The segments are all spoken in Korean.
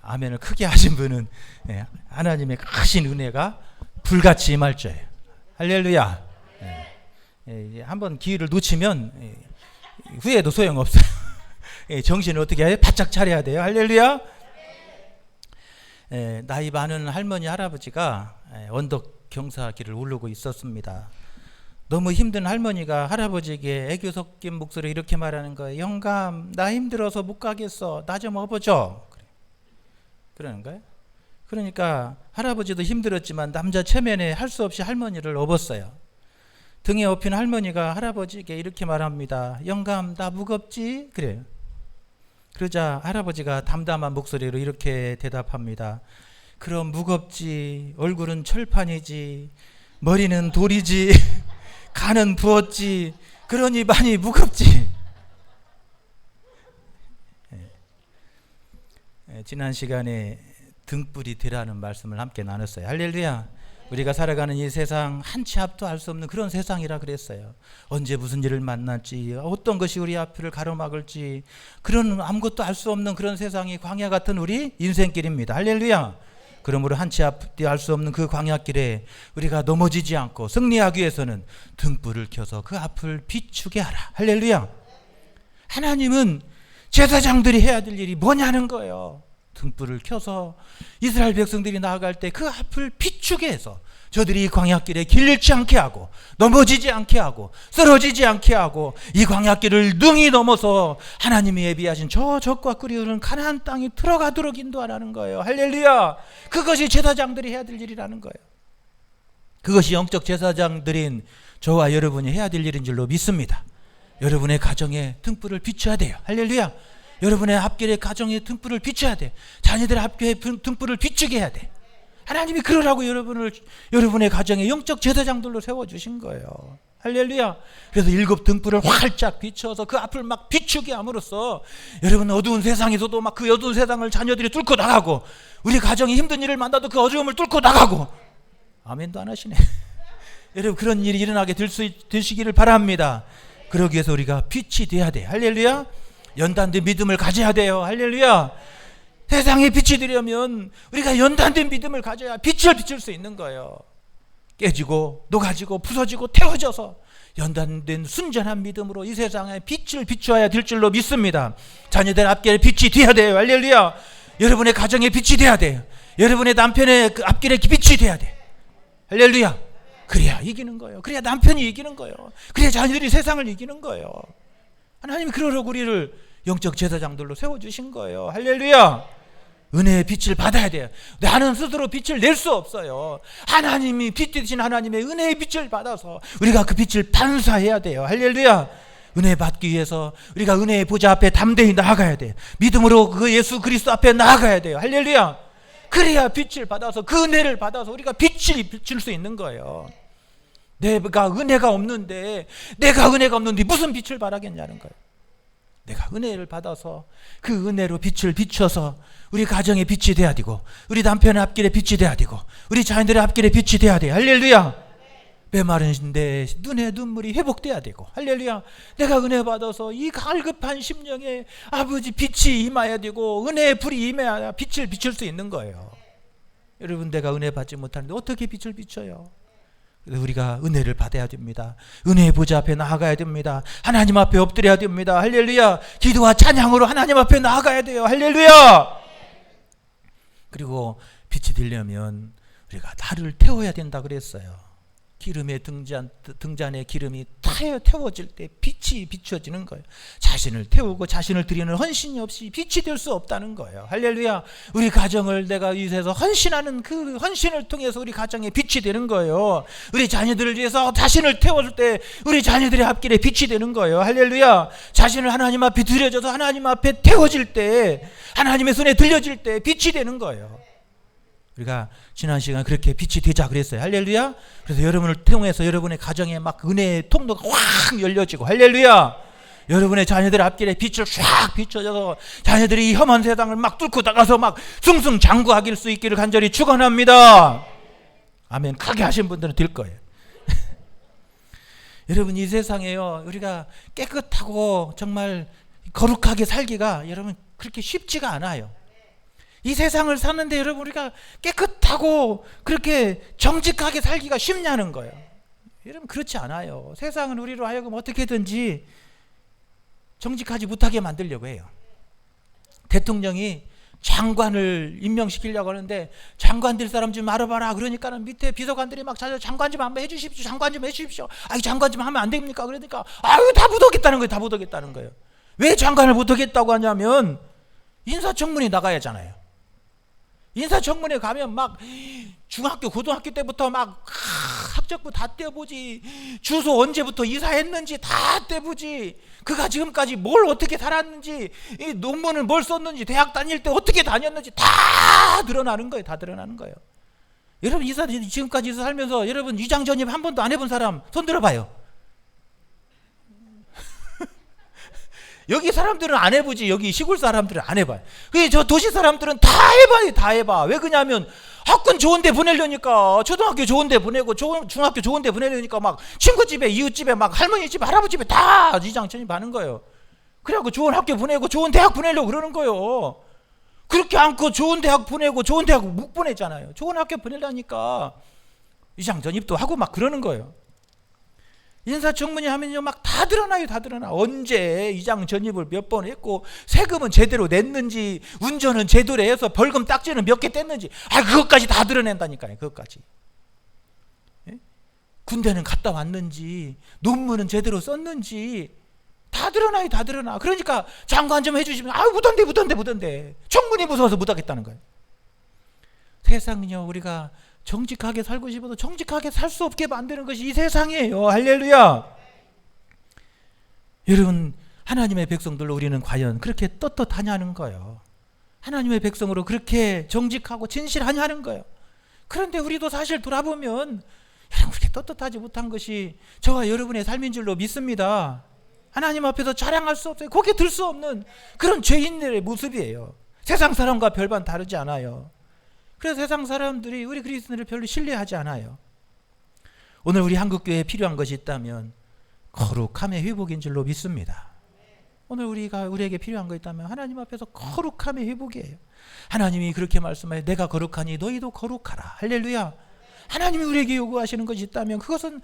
아멘을 크게 하신 분은 하나님의 크신 은혜가 불같이 임할 자예요. 할렐루야. 한번 기회를 놓치면 후회도 소용없어요. 정신을 어떻게 해야 바짝 차려야 돼요. 할렐루야. 나이 많은 할머니 할아버지가 언덕 경사길을 오르고 있었습니다. 너무 힘든 할머니가 할아버지에게 애교 섞인 목소리로 이렇게 말하는 거예요. 영감, 나 힘들어서 못 가겠어. 나 좀 업어줘. 그러는 거예요. 그러니까 할아버지도 힘들었지만 남자 체면에 할 수 없이 할머니를 업었어요. 등에 업힌 할머니가 할아버지에게 이렇게 말합니다. 영감, 나 무겁지? 그래요. 그러자 할아버지가 담담한 목소리로 이렇게 대답합니다. 그럼 무겁지. 얼굴은 철판이지. 머리는 돌이지. 간은 부었지. 그러니 많이 무겁지. 지난 시간에 등불이 되라는 말씀을 함께 나눴어요. 할렐루야. 우리가 살아가는 이 세상 한 치 앞도 알 수 없는 그런 세상이라 그랬어요. 언제 무슨 일을 만날지, 어떤 것이 우리 앞을 가로막을지, 그런 아무것도 알 수 없는 그런 세상이 광야 같은 우리 인생길입니다. 할렐루야. 그러므로 한 치 앞도 알 수 없는 그 광야길에 우리가 넘어지지 않고 승리하기 위해서는 등불을 켜서 그 앞을 비추게 하라. 할렐루야. 하나님은 제사장들이 해야 될 일이 뭐냐는 거예요. 등불을 켜서 이스라엘 백성들이 나아갈 때 그 앞을 비추게 해서 저들이 이 광야길에 길 잃지 않게 하고 넘어지지 않게 하고 쓰러지지 않게 하고 이 광야길을 능히 넘어서 하나님이 예비하신 저 적과 꿀이 흐르는 가나안 땅에 들어가도록 인도하라는 거예요. 할렐루야. 그것이 제사장들이 해야 될 일이라는 거예요. 그것이 영적 제사장들인 저와 여러분이 해야 될 일인 줄로 믿습니다. 여러분의 가정에 등불을 비춰야 돼요. 할렐루야. 여러분의 앞길에 가정에 등불을 비춰야 돼. 자녀들의 앞길에 등불을 비추게 해야 돼. 하나님이 그러라고 여러분의 가정에 영적 제사장들로 세워주신 거예요. 할렐루야. 그래서 7 등불을 활짝 비춰서 그 앞을 막 비추게 함으로써 여러분 어두운 세상에서도 막 그 어두운 세상을 자녀들이 뚫고 나가고 우리 가정이 힘든 일을 만나도 그 어려움을 뚫고 나가고 아멘도 안 하시네. 여러분 그런 일이 일어나게 되시기를 바랍니다. 그러기 위해서 우리가 빛이 돼야 돼. 할렐루야. 연단된 믿음을 가져야 돼요. 할렐루야. 세상에 빛이 되려면 우리가 연단된 믿음을 가져야 빛을 비출 수 있는 거예요. 깨지고 녹아지고 부서지고 태워져서 연단된 순전한 믿음으로 이 세상에 빛을 비추어야 될 줄로 믿습니다. 자녀들 앞길에 빛이 돼야 돼요. 할렐루야. 여러분의 가정에 빛이 돼야 돼요. 여러분의 남편의 그 앞길에 빛이 돼야 돼. 할렐루야. 그래야 이기는 거예요. 그래야 남편이 이기는 거예요. 그래야 자녀들이 세상을 이기는 거예요. 하나님이 그러려고 우리를 영적 제사장들로 세워주신 거예요. 할렐루야. 은혜의 빛을 받아야 돼요. 나는 스스로 빛을 낼 수 없어요. 하나님이 빛 되신 하나님의 은혜의 빛을 받아서 우리가 그 빛을 반사해야 돼요. 할렐루야. 은혜 받기 위해서 우리가 은혜의 보좌 앞에 담대히 나아가야 돼요. 믿음으로 그 예수 그리스도 앞에 나아가야 돼요. 할렐루야. 그래야 빛을 받아서 그 은혜를 받아서 우리가 빛을 비출 수 있는 거예요. 내가 은혜가 없는데 무슨 빛을 발하겠냐는 거예요. 내가 은혜를 받아서 그 은혜로 빛을 비춰서 우리 가정에 빛이 돼야 되고 우리 남편의 앞길에 빛이 돼야 되고 우리 자녀들의 앞길에 빛이 돼야 돼. 할렐루야. 메마른데 눈에 눈물이 회복돼야 되고 할렐루야. 내가 은혜 받아서 이 갈급한 심령에 아버지 빛이 임해야 되고 은혜의 불이 임해야 빛을 비출 수 있는 거예요. 여러분 내가 은혜 받지 못하는데 어떻게 빛을 비춰요? 우리가 은혜를 받아야 됩니다. 은혜의 보좌 앞에 나아가야 됩니다. 하나님 앞에 엎드려야 됩니다. 할렐루야. 기도와 찬양으로 하나님 앞에 나아가야 돼요. 할렐루야. 그리고 빛이 되려면 우리가 나를 태워야 된다 그랬어요. 기름의 등잔에 기름이 태워질 때 빛이 비춰지는 거예요. 자신을 태우고 자신을 드리는 헌신이 없이 빛이 될 수 없다는 거예요. 할렐루야. 우리 가정을 내가 위해서 헌신하는 그 헌신을 통해서 우리 가정에 빛이 되는 거예요. 우리 자녀들을 위해서 자신을 태워줄 때 우리 자녀들의 앞길에 빛이 되는 거예요. 할렐루야. 자신을 하나님 앞에 드려져서 하나님 앞에 태워질 때 하나님의 손에 들려질 때 빛이 되는 거예요. 우리가 지난 시간에 그렇게 빛이 되자 그랬어요. 할렐루야. 그래서 여러분을 통해서 여러분의 가정에 막 은혜의 통로가 확 열려지고 할렐루야. 여러분의 자녀들 앞길에 빛을 쫙 비춰져서 자녀들이 이 험한 세상을 막 뚫고 나가서 막 승승장구하길 수 있기를 간절히 축원합니다. 아멘. 크게 하신 분들은 될 거예요. 여러분 이 세상에요 우리가 깨끗하고 정말 거룩하게 살기가 여러분 그렇게 쉽지가 않아요. 이 세상을 사는데 여러분 우리가 깨끗하고 그렇게 정직하게 살기가 쉽냐는 거예요. 여러분 그렇지 않아요. 세상은 우리로 하여금 어떻게든지 정직하지 못하게 만들려고 해요. 대통령이 장관을 임명시키려고 하는데 장관 될 사람 좀 알아봐라 그러니까는 밑에 비서관들이 막 찾아 장관 좀 한번 해주십시오. 장관 좀 해주십시오. 아이 장관 좀 하면 안 됩니까? 그러니까 아유 다 묻어겠다는 거예요. 다 묻어겠다는 거예요. 왜 장관을 묻어겠다고 하냐면 인사청문회 나가야 하잖아요. 인사청문회 가면 막 중학교 고등학교 때부터 막 학적부 다 떼어보지, 주소 언제부터 이사했는지 다 떼보지, 그가 지금까지 뭘 어떻게 살았는지, 이 논문을 뭘 썼는지, 대학 다닐 때 어떻게 다녔는지 다 드러나는 거예요. 다 드러나는 거예요. 여러분 지금까지 이사 살면서 여러분 위장 전입 한 번도 안 해본 사람 손 들어봐요. 여기 사람들은 안 해보지. 여기 시골 사람들은 안 해봐요. 저 도시 사람들은 다 해봐요. 다 해봐. 왜 그러냐면 학군 좋은 데 보내려니까, 초등학교 좋은 데 보내고 중학교 좋은 데 보내려니까 막 친구 집에 이웃 집에 막 할머니 집에 할아버지 집에 다 이장 전입하는 거예요. 그래갖고 좋은 학교 보내고 좋은 대학 보내려고 그러는 거예요. 그렇게 않고 좋은 대학 보내고 좋은 대학 못 보내잖아요. 좋은 학교 보내려니까 이장 전입도 하고 막 그러는 거예요. 인사청문회 하면요 막 다 드러나요. 다 드러나. 언제 이장 전입을 몇 번 했고 세금은 제대로 냈는지, 운전은 제대로 해서 벌금 딱지는 몇 개 뗐는지, 그것까지 다 드러낸다니까요. 그것까지. 예? 군대는 갔다 왔는지, 논문은 제대로 썼는지 다 드러나요. 다 드러나. 그러니까 장관 좀 해주시면 묻던데 청문회 무서워서 못하겠다는 거예요. 세상은요 우리가 정직하게 살고 싶어도 정직하게 살 수 없게 만드는 것이 이 세상이에요. 할렐루야. 여러분 하나님의 백성들로 우리는 과연 그렇게 떳떳하냐는 거예요. 하나님의 백성으로 그렇게 정직하고 진실하냐는 거예요. 그런데 우리도 사실 돌아보면 여러분 그렇게 떳떳하지 못한 것이 저와 여러분의 삶인 줄로 믿습니다. 하나님 앞에서 자랑할 수 없어요. 고개 들 수 없는 그런 죄인들의 모습이에요. 세상 사람과 별반 다르지 않아요. 그래서 세상 사람들이 우리 그리스도인을 별로 신뢰하지 않아요. 오늘 우리 한국교회에 필요한 것이 있다면 거룩함의 회복인 줄로 믿습니다. 오늘 우리에게 필요한 거 있다면 하나님 앞에서 거룩함의 회복이에요. 하나님이 그렇게 말씀하여 내가 거룩하니 너희도 거룩하라. 할렐루야. 하나님이 우리에게 요구하시는 것이 있다면 그것은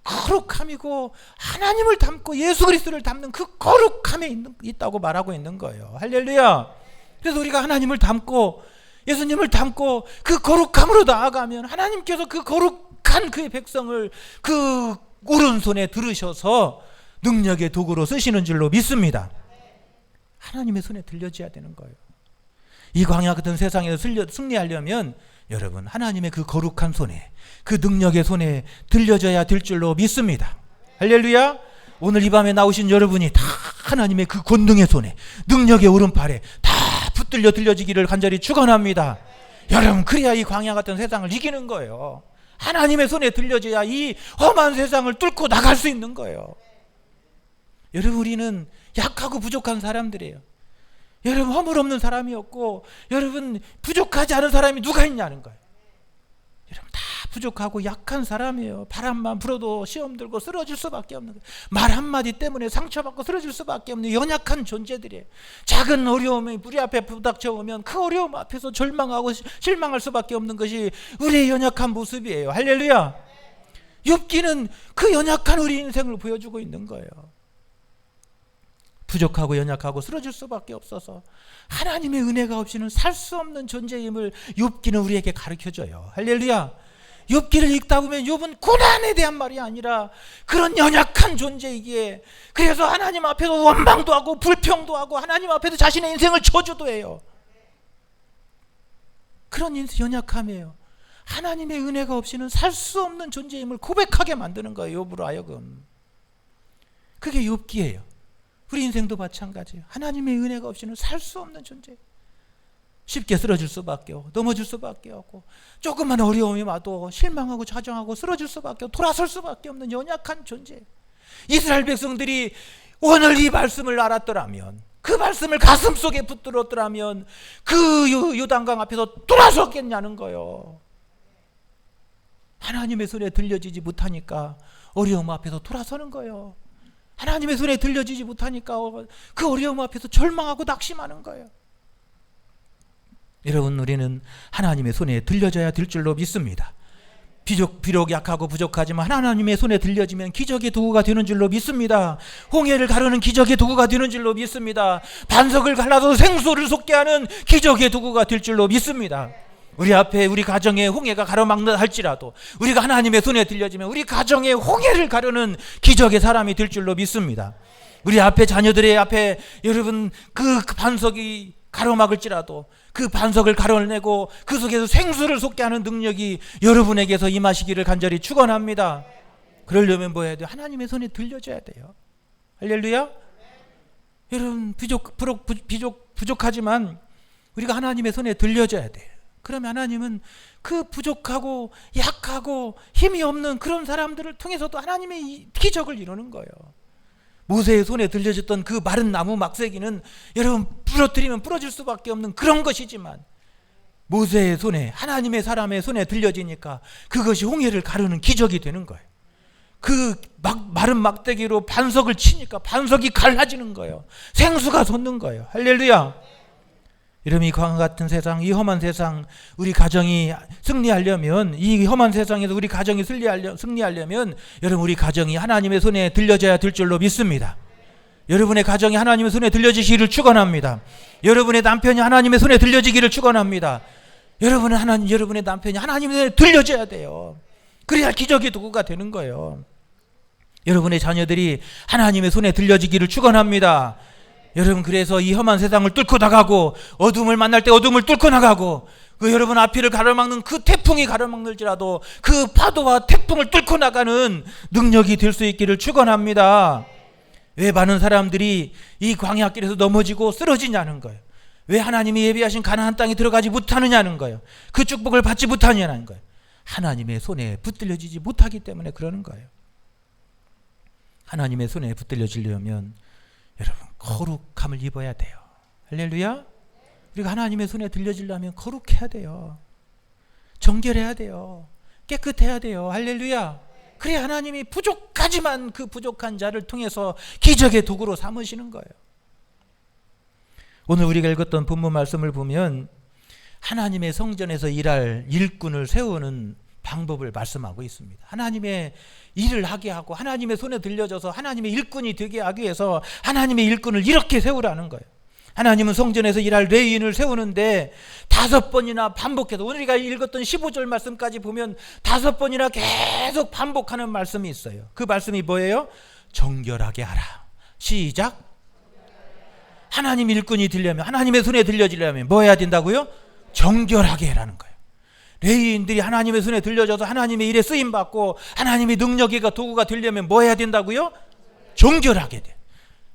거룩함이고 하나님을 닮고 예수 그리스도를 닮는 그 거룩함에 있다고 말하고 있는 거예요. 할렐루야. 그래서 우리가 하나님을 닮고 예수님을 닮고 그 거룩함으로 나아가면 하나님께서 그 거룩한 그의 백성을 그 오른손에 들으셔서 능력의 도구로 쓰시는 줄로 믿습니다. 하나님의 손에 들려줘야 되는 거예요. 이 광야 같은 세상에서 승리하려면 여러분 하나님의 그 거룩한 손에, 그 능력의 손에 들려줘야 될 줄로 믿습니다. 할렐루야. 오늘 이 밤에 나오신 여러분이 다 하나님의 그 권능의 손에, 능력의 오른팔에 다 붙들려 들려지기를 간절히 축원합니다. 여러분 그래야 이 광야 같은 세상을 이기는 거예요. 하나님의 손에 들려져야 이 험한 세상을 뚫고 나갈 수 있는 거예요. 여러분 우리는 약하고 부족한 사람들이에요. 여러분 허물 없는 사람이 없고 여러분 부족하지 않은 사람이 누가 있냐는 거예요. 여러분 다 부족하고 약한 사람이에요. 바람만 불어도 시험 들고 쓰러질 수밖에 없는 거예요. 말 한마디 때문에 상처받고 쓰러질 수밖에 없는 연약한 존재들이에요. 작은 어려움이 우리 앞에 부닥쳐오면 그 어려움 앞에서 절망하고 실망할 수밖에 없는 것이 우리의 연약한 모습이에요. 할렐루야. 욥기는 그 연약한 우리 인생을 보여주고 있는 거예요. 부족하고 연약하고 쓰러질 수밖에 없어서 하나님의 은혜가 없이는 살 수 없는 존재임을 욥기는 우리에게 가르쳐줘요. 할렐루야. 욥기를 읽다 보면 욥은 고난에 대한 말이 아니라 그런 연약한 존재이기에, 그래서 하나님 앞에서 원망도 하고 불평도 하고 하나님 앞에서 자신의 인생을 저주도 해요. 그런 연약함이에요. 하나님의 은혜가 없이는 살 수 없는 존재임을 고백하게 만드는 거예요. 욥으로 하여금. 그게 욥기예요. 우리 인생도 마찬가지예요. 하나님의 은혜가 없이는 살 수 없는 존재. 쉽게 쓰러질 수밖에 없고 넘어질 수밖에 없고 조금만 어려움이 와도 실망하고 좌정하고 쓰러질 수밖에 없고 돌아설 수밖에 없는 연약한 존재. 이스라엘 백성들이 오늘 이 말씀을 알았더라면, 그 말씀을 가슴속에 붙들었더라면 그 요단강 앞에서 돌아섰겠냐는 거예요. 하나님의 손에 들려지지 못하니까 어려움 앞에서 돌아서는 거예요. 하나님의 손에 들려지지 못하니까 그 어려움 앞에서 절망하고 낙심하는 거예요. 여러분, 우리는 하나님의 손에 들려져야 될 줄로 믿습니다. 비록 약하고 부족하지만 하나님의 손에 들려지면 기적의 도구가 되는 줄로 믿습니다. 홍해를 가르는 기적의 도구가 되는 줄로 믿습니다. 반석을 갈라서 생수를 솟게 하는 기적의 도구가 될 줄로 믿습니다. 우리 앞에 우리 가정에 홍해가 가로막는다 할지라도 우리가 하나님의 손에 들려지면 우리 가정에 홍해를 가르는 기적의 사람이 될 줄로 믿습니다. 우리 앞에 자녀들의 앞에 여러분 그 반석이 가로막을지라도 그 반석을 가로내고 그 속에서 생수를 솟게 하는 능력이 여러분에게서 임하시기를 간절히 축원합니다. 그러려면 뭐 해야 돼요? 하나님의 손에 들려줘야 돼요. 할렐루야. 여러분 부족하지만 우리가 하나님의 손에 들려줘야 돼요. 그러면 하나님은 그 부족하고 약하고 힘이 없는 그런 사람들을 통해서도 하나님의 기적을 이루는 거예요. 모세의 손에 들려졌던 그 마른 나무 막대기는 여러분 부러뜨리면 부러질 수밖에 없는 그런 것이지만 모세의 손에, 하나님의 사람의 손에 들려지니까 그것이 홍해를 가르는 기적이 되는 거예요. 그 마른 막대기로 반석을 치니까 반석이 갈라지는 거예요. 생수가 솟는 거예요. 할렐루야. 여러분, 이 광야 같은 세상, 이 험한 세상, 우리 가정이 승리하려면, 이 험한 세상에서 우리 가정이 승리하려면 여러분, 우리 가정이 하나님의 손에 들려져야 될 줄로 믿습니다. 여러분의 가정이 하나님의 손에 들려지기를 축원합니다. 여러분의 남편이 하나님의 손에 들려지기를 축원합니다. 여러분의 남편이 하나님의 손에 들려져야 돼요. 그래야 기적의 도구가 되는 거예요. 여러분의 자녀들이 하나님의 손에 들려지기를 축원합니다. 여러분, 그래서 이 험한 세상을 뚫고 나가고 어둠을 만날 때 어둠을 뚫고 나가고 그 여러분 앞길을 가로막는 그 태풍이 가로막을지라도 그 파도와 태풍을 뚫고 나가는 능력이 될 수 있기를 축원합니다. 왜 많은 사람들이 이 광야길에서 넘어지고 쓰러지냐는 거예요. 왜 하나님이 예비하신 가나안 땅에 들어가지 못하느냐는 거예요. 그 축복을 받지 못하느냐는 거예요. 하나님의 손에 붙들려지지 못하기 때문에 그러는 거예요. 하나님의 손에 붙들려지려면 여러분 거룩함을 입어야 돼요. 할렐루야. 우리가 하나님의 손에 들려지려면 거룩해야 돼요. 정결해야 돼요. 깨끗해야 돼요. 할렐루야. 그래야 하나님이 부족하지만 그 부족한 자를 통해서 기적의 도구로 삼으시는 거예요. 오늘 우리가 읽었던 본문 말씀을 보면 하나님의 성전에서 일할 일꾼을 세우는 방법을 말씀하고 있습니다. 하나님의 일을 하게 하고 하나님의 손에 들려져서 하나님의 일꾼이 되게 하기 위해서 하나님의 일꾼을 이렇게 세우라는 거예요. 하나님은 성전에서 일할 레위인을 세우는데 5번이나 반복해서 오늘 우리가 읽었던 15절 말씀까지 보면 5번이나 계속 반복하는 말씀이 있어요. 그 말씀이 뭐예요? 정결하게 하라. 시작. 하나님 일꾼이 되려면, 하나님의 손에 들려지려면 뭐 해야 된다고요? 정결하게 해라는 거예요. 레위인들이 하나님의 손에 들려져서 하나님의 일에 쓰임받고 하나님의 능력이가 도구가 되려면 뭐 해야 된다고요? 정결하게 돼.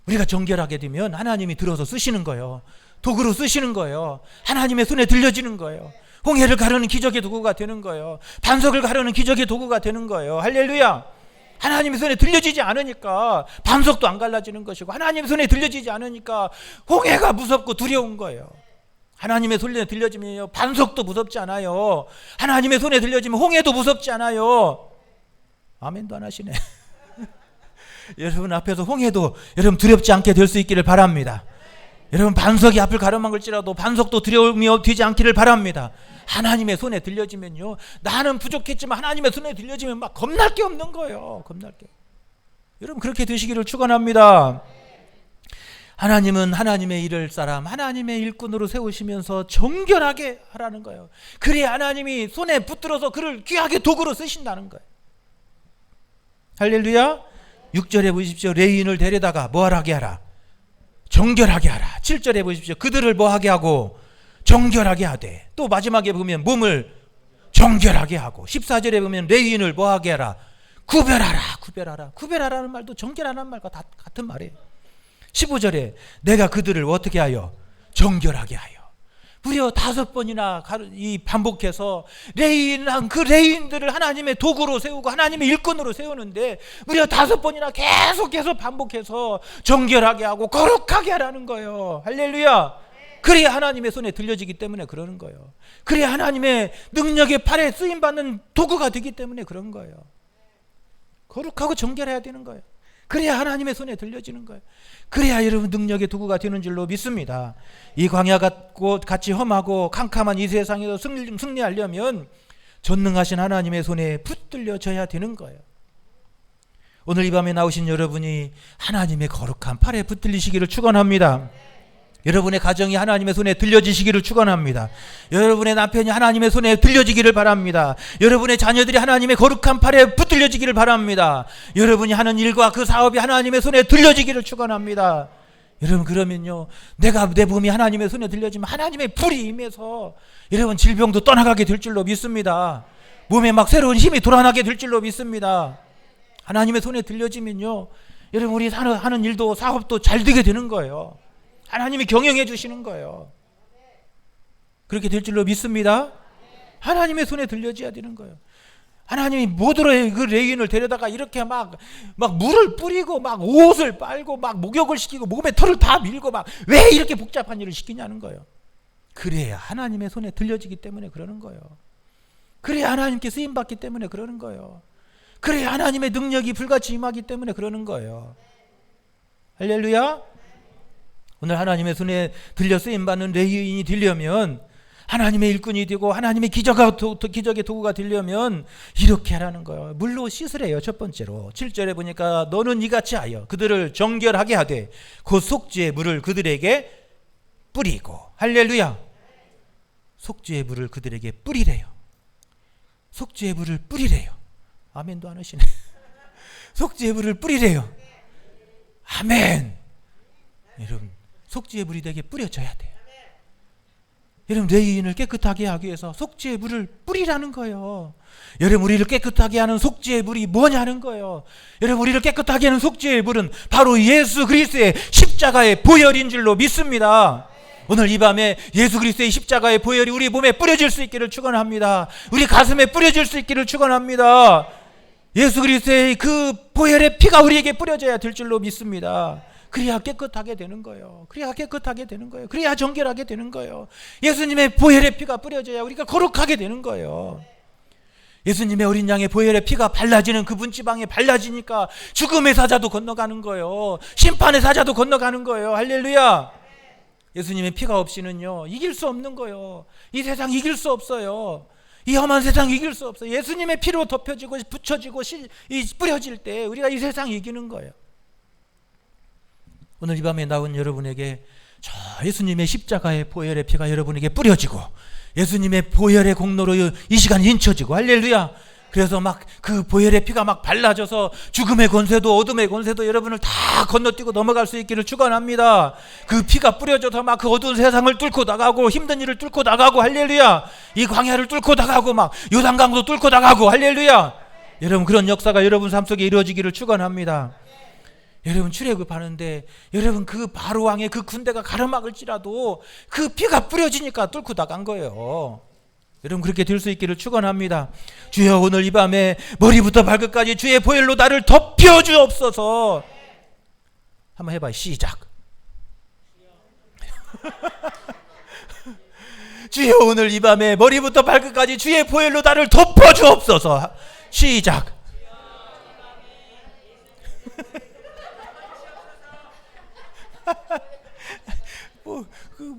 우리가 정결하게 되면 하나님이 들어서 쓰시는 거예요. 도구로 쓰시는 거예요. 하나님의 손에 들려지는 거예요. 홍해를 가르는 기적의 도구가 되는 거예요. 반석을 가르는 기적의 도구가 되는 거예요. 할렐루야. 하나님의 손에 들려지지 않으니까 반석도 안 갈라지는 것이고 하나님의 손에 들려지지 않으니까 홍해가 무섭고 두려운 거예요. 하나님의 손에 들려지면 반석도 무섭지 않아요. 하나님의 손에 들려지면 홍해도 무섭지 않아요. 아멘도 안 하시네. 여러분 앞에서 홍해도 여러분 두렵지 않게 될 수 있기를 바랍니다. 여러분 반석이 앞을 가로막을지라도 반석도 두려움이 되지 않기를 바랍니다. 하나님의 손에 들려지면요, 나는 부족했지만 하나님의 손에 들려지면 막 겁날 게 없는 거예요. 겁날 게. 여러분 그렇게 되시기를 축원합니다. 하나님은 하나님의 일을 사람, 하나님의 일꾼으로 세우시면서 정결하게 하라는 거예요. 그래야 하나님이 손에 붙들어서 그를 귀하게 도구로 쓰신다는 거예요. 할렐루야. 6절에 보십시오. 레위인을 데려다가 뭐하게 하라? 정결하게 하라. 7절에 보십시오. 그들을 뭐하게 하고? 정결하게 하되. 또 마지막에 보면 몸을 정결하게 하고. 14절에 보면 레위인을 뭐하게 하라? 구별하라. 구별하라. 구별하라는 말도 정결하라는 말과 같은 말이에요. 15절에 내가 그들을 어떻게 하여? 정결하게 하여. 무려 5번이나 반복해서 그 레위인들을 하나님의 도구로 세우고 하나님의 일꾼으로 세우는데 무려 5번이나 계속해서 반복해서 정결하게 하고 거룩하게 하라는 거예요. 할렐루야. 그래야 하나님의 손에 들려지기 때문에 그러는 거예요. 그래야 하나님의 능력의 팔에 쓰임받는 도구가 되기 때문에 그런 거예요. 거룩하고 정결해야 되는 거예요. 그래야 하나님의 손에 들려지는 거예요. 그래야 여러분 능력의 도구가 되는 줄로 믿습니다. 이 광야 같이 험하고 캄캄한 이 세상에서 승리하려면 전능하신 하나님의 손에 붙들려져야 되는 거예요. 오늘 이 밤에 나오신 여러분이 하나님의 거룩한 팔에 붙들리시기를 축원합니다. 여러분의 가정이 하나님의 손에 들려지시기를 축원합니다. 여러분의 남편이 하나님의 손에 들려지기를 바랍니다. 여러분의 자녀들이 하나님의 거룩한 팔에 붙들려지기를 바랍니다. 여러분이 하는 일과 그 사업이 하나님의 손에 들려지기를 축원합니다. 여러분, 그러면요, 내 몸이 하나님의 손에 들려지면 하나님의 불이 임해서 여러분 질병도 떠나가게 될 줄로 믿습니다. 몸에 막 새로운 힘이 돌아나게 될 줄로 믿습니다. 하나님의 손에 들려지면요, 여러분 우리 하는 일도 사업도 잘 되게 되는 거예요. 하나님이 경영해 주시는 거예요. 그렇게 될 줄로 믿습니다. 하나님의 손에 들려져야 되는 거예요. 하나님이 모두의 그 레위인을 데려다가 이렇게 막 물을 뿌리고 막 옷을 빨고 막 목욕을 시키고 몸에 털을 다 밀고 막 왜 이렇게 복잡한 일을 시키냐는 거예요. 그래야 하나님의 손에 들려지기 때문에 그러는 거예요. 그래야 하나님께 쓰임받기 때문에 그러는 거예요. 그래야 하나님의 능력이 불같이 임하기 때문에 그러는 거예요. 할렐루야. 오늘 하나님의 손에 들려 쓰임받는 레위인이 되려면, 하나님의 일꾼이 되고 하나님의 기적의 도구가 되려면 이렇게 하라는 거예요. 물로 씻으래요. 첫 번째로 7절에 보니까 너는 이같이 하여 그들을 정결하게 하되 곧 속죄의 물을 그들에게 뿌리고. 할렐루야. 속죄의 물을 그들에게 뿌리래요. 속죄의 물을 뿌리래요. 아멘도 안 하시네. 속죄의 물을 뿌리래요. 아멘. 여러분, 속죄의 물이 되게 뿌려져야 돼요. 여러분, 레위인을 깨끗하게 하기 위해서 속죄의 물을 뿌리라는 거예요. 여러분, 우리를 깨끗하게 하는 속죄의 물이 뭐냐는 거예요. 여러분, 우리를 깨끗하게 하는 속죄의 물은 바로 예수 그리스도의 십자가의 보혈인 줄로 믿습니다. 오늘 이 밤에 예수 그리스도의 십자가의 보혈이 우리 몸에 뿌려질 수 있기를 축원합니다. 우리 가슴에 뿌려질 수 있기를 축원합니다. 예수 그리스도의 그 보혈의 피가 우리에게 뿌려져야 될 줄로 믿습니다. 그래야 깨끗하게 되는 거예요. 그래야 깨끗하게 되는 거예요. 그래야 정결하게 되는 거예요. 예수님의 보혈의 피가 뿌려져야 우리가 거룩하게 되는 거예요. 예수님의 어린 양의 보혈의 피가 발라지는 그 문지방에 발라지니까 죽음의 사자도 건너가는 거예요. 심판의 사자도 건너가는 거예요. 할렐루야. 예수님의 피가 없이는요, 이길 수 없는 거예요. 이 세상 이길 수 없어요. 이 험한 세상 이길 수 없어요. 예수님의 피로 덮여지고 붙여지고 뿌려질 때 우리가 이 세상 이기는 거예요. 오늘 이 밤에 나온 여러분에게 저 예수님의 십자가의 보혈의 피가 여러분에게 뿌려지고 예수님의 보혈의 공로로 이 시간 인쳐지고. 할렐루야. 그래서 막 그 보혈의 피가 막 발라져서 죽음의 권세도 어둠의 권세도 여러분을 다 건너뛰고 넘어갈 수 있기를 축원합니다. 그 피가 뿌려져서 막 그 어두운 세상을 뚫고 나가고 힘든 일을 뚫고 나가고. 할렐루야. 이 광야를 뚫고 나가고 막 요단강도 뚫고 나가고. 할렐루야. 여러분, 그런 역사가 여러분 삶 속에 이루어지기를 축원합니다. 여러분, 출애굽하는데 여러분 그 바로왕의 그 군대가 가로막을지라도 그 피가 뿌려지니까 뚫고 나간 거예요. 여러분, 그렇게 될 수 있기를 축원합니다. 주여, 오늘 이 밤에 머리부터 발끝까지 주의 보혈로 나를 덮여주옵소서. 한번 해봐요. 시작. 주여, 오늘 이 밤에 머리부터 발끝까지 주의 보혈로 나를 덮어주옵소서. 시작.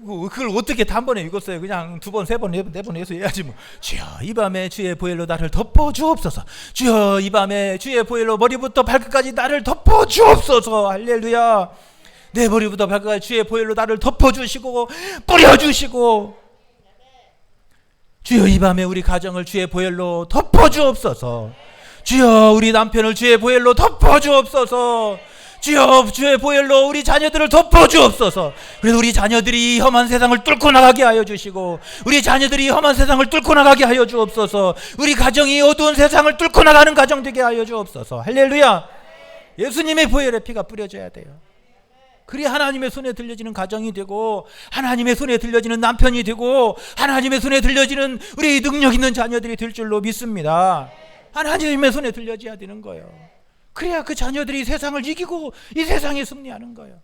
그걸 어떻게 단번에 읽었어요? 그냥 두 번, 세 번, 네 번 해서 해야지 뭐. 주여, 이 밤에 주의 보혈로 나를 덮어주옵소서. 주여, 이 밤에 주의 보혈로 머리부터 발끝까지 나를 덮어주옵소서. 할렐루야. 내 머리부터 발끝까지 주의 보혈로 나를 덮어주시고 뿌려주시고. 주여, 이 밤에 우리 가정을 주의 보혈로 덮어주옵소서. 주여, 우리 남편을 주의 보혈로 덮어주옵소서. 주여, 주의 보혈로 우리 자녀들을 덮어주옵소서. 그래서 우리 자녀들이 험한 세상을 뚫고 나가게 하여 주시고, 우리 자녀들이 험한 세상을 뚫고 나가게 하여 주옵소서. 우리 가정이 어두운 세상을 뚫고 나가는 가정 되게 하여 주옵소서. 할렐루야. 예수님의 보혈의 피가 뿌려져야 돼요. 그래야 하나님의 손에 들려지는 가정이 되고, 하나님의 손에 들려지는 남편이 되고, 하나님의 손에 들려지는 우리 능력 있는 자녀들이 될 줄로 믿습니다. 하나님의 손에 들려져야 되는 거예요. 그래야 그 자녀들이 세상을 이기고 이 세상에 승리하는 거예요.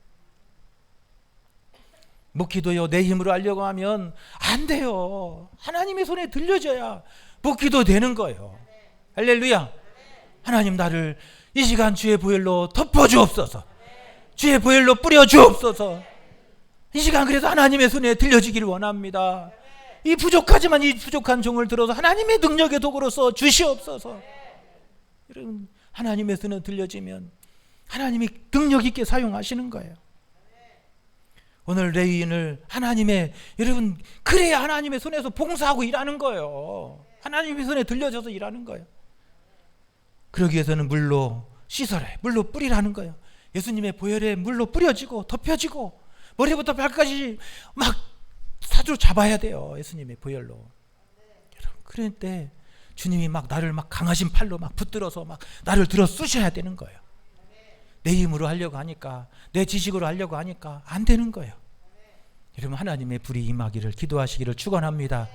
묵기도요, 내 힘으로 하려고 하면 안 돼요. 하나님의 손에 들려져야 묵기도 되는 거예요. 할렐루야. 하나님, 나를 이 시간 주의 보혈로 덮어주옵소서. 주의 보혈로 뿌려주옵소서. 이 시간 그래서 하나님의 손에 들려지기를 원합니다. 이 부족하지만 이 부족한 종을 들어서 하나님의 능력의 도구로서 주시옵소서. 여러분, 하나님의 손에 들려지면 하나님이 능력 있게 사용하시는 거예요. 오늘 레위인을 하나님의, 여러분, 그래야 하나님의 손에서 봉사하고 일하는 거예요. 하나님의 손에 들려져서 일하는 거예요. 그러기 위해서는 물로 씻어라, 물로 뿌리라는 거예요. 예수님의 보혈에 물로 뿌려지고 덮여지고 머리부터 발까지 막 사주 잡아야 돼요. 예수님의 보혈로. 여러분, 그럴 때 주님이 막 나를 막 강하신 팔로 막 붙들어서 막 나를 들어 쑤셔야 되는 거예요. 내 힘으로 하려고 하니까, 내 지식으로 하려고 하니까 안 되는 거예요. 여러분, 하나님의 불이 임하기를 기도하시기를 축원합니다.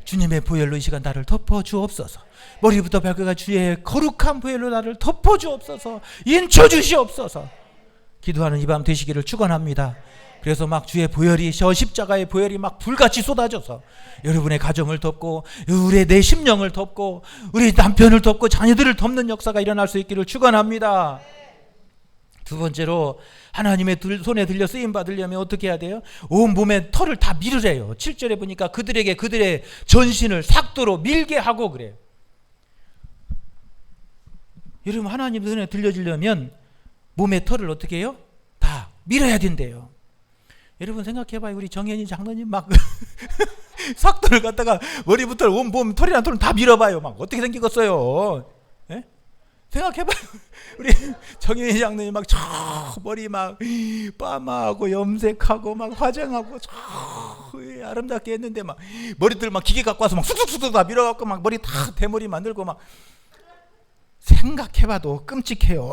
주님의 보혈로 이 시간 나를 덮어주옵소서. 머리부터 발끝까지 주의 거룩한 보혈로 나를 덮어주옵소서. 인쳐주시옵소서. 기도하는 이 밤 되시기를 축원합니다. 그래서 막 주의 보혈이, 저 십자가의 보혈이 막 불같이 쏟아져서 여러분의 가정을 덮고 우리의 내 심령을 덮고 우리 남편을 덮고 자녀들을 덮는 역사가 일어날 수 있기를 축원합니다. 두 번째로 하나님의 손에 들려 쓰임 받으려면 어떻게 해야 돼요? 온 몸에 털을 다 밀으래요. 7절에 보니까 그들에게 그들의 전신을 삭도로 밀게 하고 그래요. 여러분, 하나님 손에 들려지려면 몸의 털을 어떻게 해요? 다 밀어야 된대요. 여러분 생각해봐요. 우리 정현이 장로님 막 삭도를 갖다가 머리부터 온 몸 털이랑 털을 다 밀어봐요. 막 어떻게 생기겠어요? 예? 생각해봐요. 우리 정현이 장로님 막 저 머리 막 빠마하고 염색하고 막 화장하고 저 아름답게 했는데 막 머리들 막 기계 갖고 와서 막 쑥쑥쑥 다 밀어갖고 막 머리 다 대머리 만들고 막 생각해봐도 끔찍해요.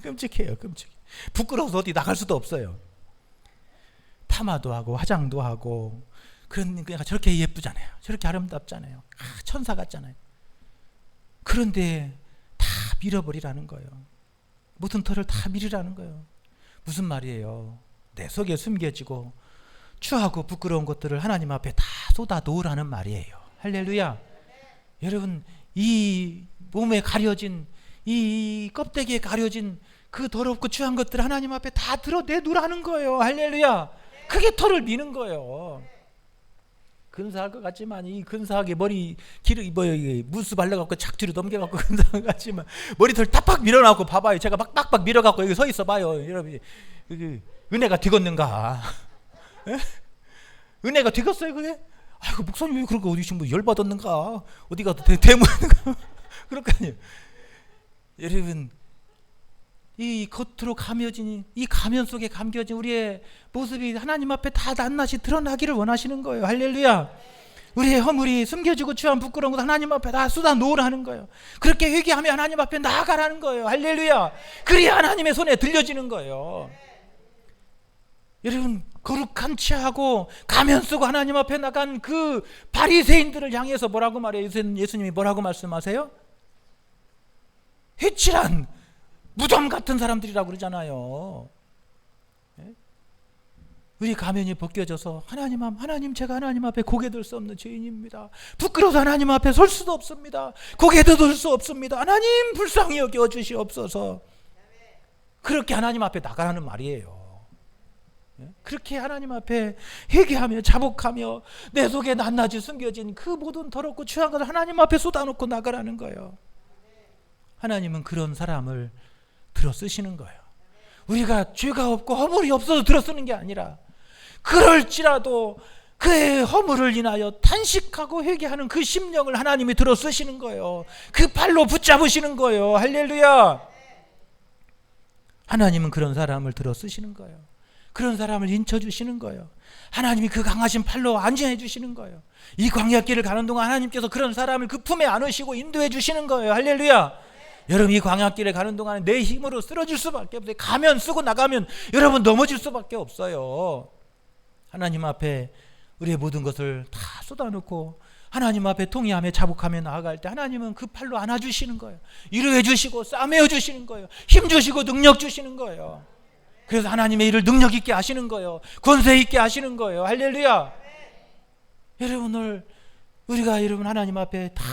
끔찍해요. 끔찍해. 부끄러워서 어디 나갈 수도 없어요. 파마도 하고 화장도 하고 그러니까 저렇게 예쁘잖아요. 저렇게 아름답잖아요. 천사 같잖아요. 그런데 다 밀어버리라는 거예요. 모든 털을 다 밀으라는 거예요. 무슨 말이에요? 내 속에 숨겨지고 추하고 부끄러운 것들을 하나님 앞에 다 쏟아 놓으라는 말이에요. 할렐루야. 여러분, 이 몸에 가려진, 이 껍데기에 가려진 그 더럽고 추한 것들 하나님 앞에 다 드러내놓으라는 거예요. 할렐루야. 그게 털을 미는 거예요. 근사할 것 같지만 이 근사하게 머리 기름 무스 발라갖고 착 뒤로 넘겨갖고 근사할 것 같지만 머리털 딱 밀어놔갖고 봐봐요. 제가 막 빡빡 밀어갖고 여기 서 있어봐요. 여러분, 은혜가 되겠는가? 은혜가 되겠어요 그게? 아이고, 목사님 왜 그렇게 어디 지금 열받았는가? 어디 가도 대문인가? 그럴 거 아니에요. 여러분, 이 겉으로 감겨진, 이 가면 속에 감겨진 우리의 모습이 하나님 앞에 다 낱낱이 드러나기를 원하시는 거예요. 할렐루야. 우리의 허물이 숨겨지고 추한 부끄러운 것 하나님 앞에 다 쏟아 놓으라는 거예요. 그렇게 회개하며 하나님 앞에 나아가라는 거예요. 할렐루야. 그래야 하나님의 손에 들려지는 거예요. 여러분, 거룩한 치하고 가면 쓰고 하나님 앞에 나간 그 바리새인들을 향해서 뭐라고 말해요? 예수님이 뭐라고 말씀하세요? 회칠한 무덤 같은 사람들이라고 그러잖아요. 우리 가면이 벗겨져서 하나님 제가 하나님 앞에 고개 들 수 없는 죄인입니다. 부끄러워서 하나님 앞에 설 수도 없습니다. 고개도 들 수 없습니다. 하나님 불쌍히 여겨 주시옵소서. 그렇게 하나님 앞에 나가라는 말이에요. 그렇게 하나님 앞에 회개하며 자복하며 내 속에 낱낱이 숨겨진 그 모든 더럽고 추한 것을 하나님 앞에 쏟아놓고 나가라는 거예요. 하나님은 그런 사람을 들어 쓰시는 거예요. 우리가 죄가 없고 허물이 없어서 들어 쓰는 게 아니라 그럴지라도 그의 허물을 인하여 탄식하고 회개하는 그 심령을 하나님이 들어 쓰시는 거예요. 그 팔로 붙잡으시는 거예요. 할렐루야. 하나님은 그런 사람을 들어 쓰시는 거예요. 그런 사람을 인쳐주시는 거예요. 하나님이 그 강하신 팔로 안전해 주시는 거예요. 이 광야길을 가는 동안 하나님께서 그런 사람을 그 품에 안으시고 인도해 주시는 거예요. 할렐루야. 여러분, 이 광야길에 가는 동안 내 힘으로 쓰러질 수밖에 없어요. 가면 쓰고 나가면 여러분 넘어질 수밖에 없어요. 하나님 앞에 우리의 모든 것을 다 쏟아놓고 하나님 앞에 통회하며 자복하며 나아갈 때 하나님은 그 팔로 안아주시는 거예요. 위로해 주시고 싸매어 주시는 거예요. 힘 주시고 능력 주시는 거예요. 그래서 하나님의 일을 능력 있게 하시는 거예요. 권세 있게 하시는 거예요. 할렐루야. 여러분, 오늘 우리가 여러분 하나님 앞에 다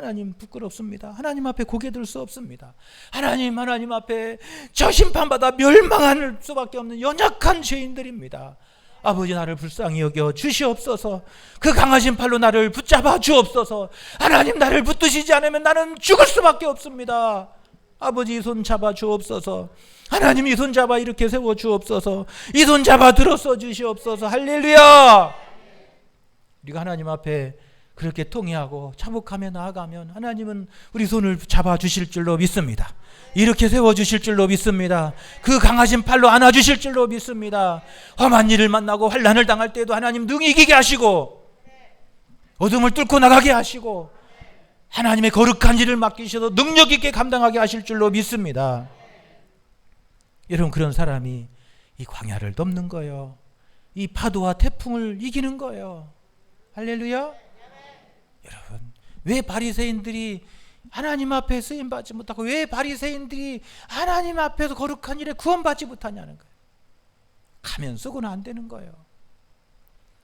하나님 부끄럽습니다. 하나님 앞에 고개 들 수 없습니다. 하나님 앞에 저 심판받아 멸망할 수밖에 없는 연약한 죄인들입니다. 아버지, 나를 불쌍히 여겨 주시옵소서. 그 강하신 팔로 나를 붙잡아 주옵소서. 하나님, 나를 붙드시지 않으면 나는 죽을 수밖에 없습니다. 아버지, 이 손 잡아 주옵소서. 하나님, 이 손 잡아 이렇게 세워 주옵소서. 이 손 잡아 들어서 주시옵소서. 할렐루야. 우리가 하나님 앞에 그렇게 통회하고 차복하며 나아가면 하나님은 우리 손을 잡아 주실 줄로 믿습니다. 이렇게 세워 주실 줄로 믿습니다. 그 강하신 팔로 안아 주실 줄로 믿습니다. 험한 일을 만나고 환난을 당할 때도 하나님 능히 이기게 하시고 어둠을 뚫고 나가게 하시고 하나님의 거룩한 일을 맡기셔서 능력 있게 감당하게 하실 줄로 믿습니다. 여러분, 그런 사람이 이 광야를 넘는 거예요. 이 파도와 태풍을 이기는 거예요. 할렐루야. 여러분, 왜 바리새인들이 하나님 앞에 쓰임받지 못하고 왜 바리새인들이 하나님 앞에서 거룩한 일에 구원받지 못하냐는 거예요. 가면 쓰고는 안 되는 거예요.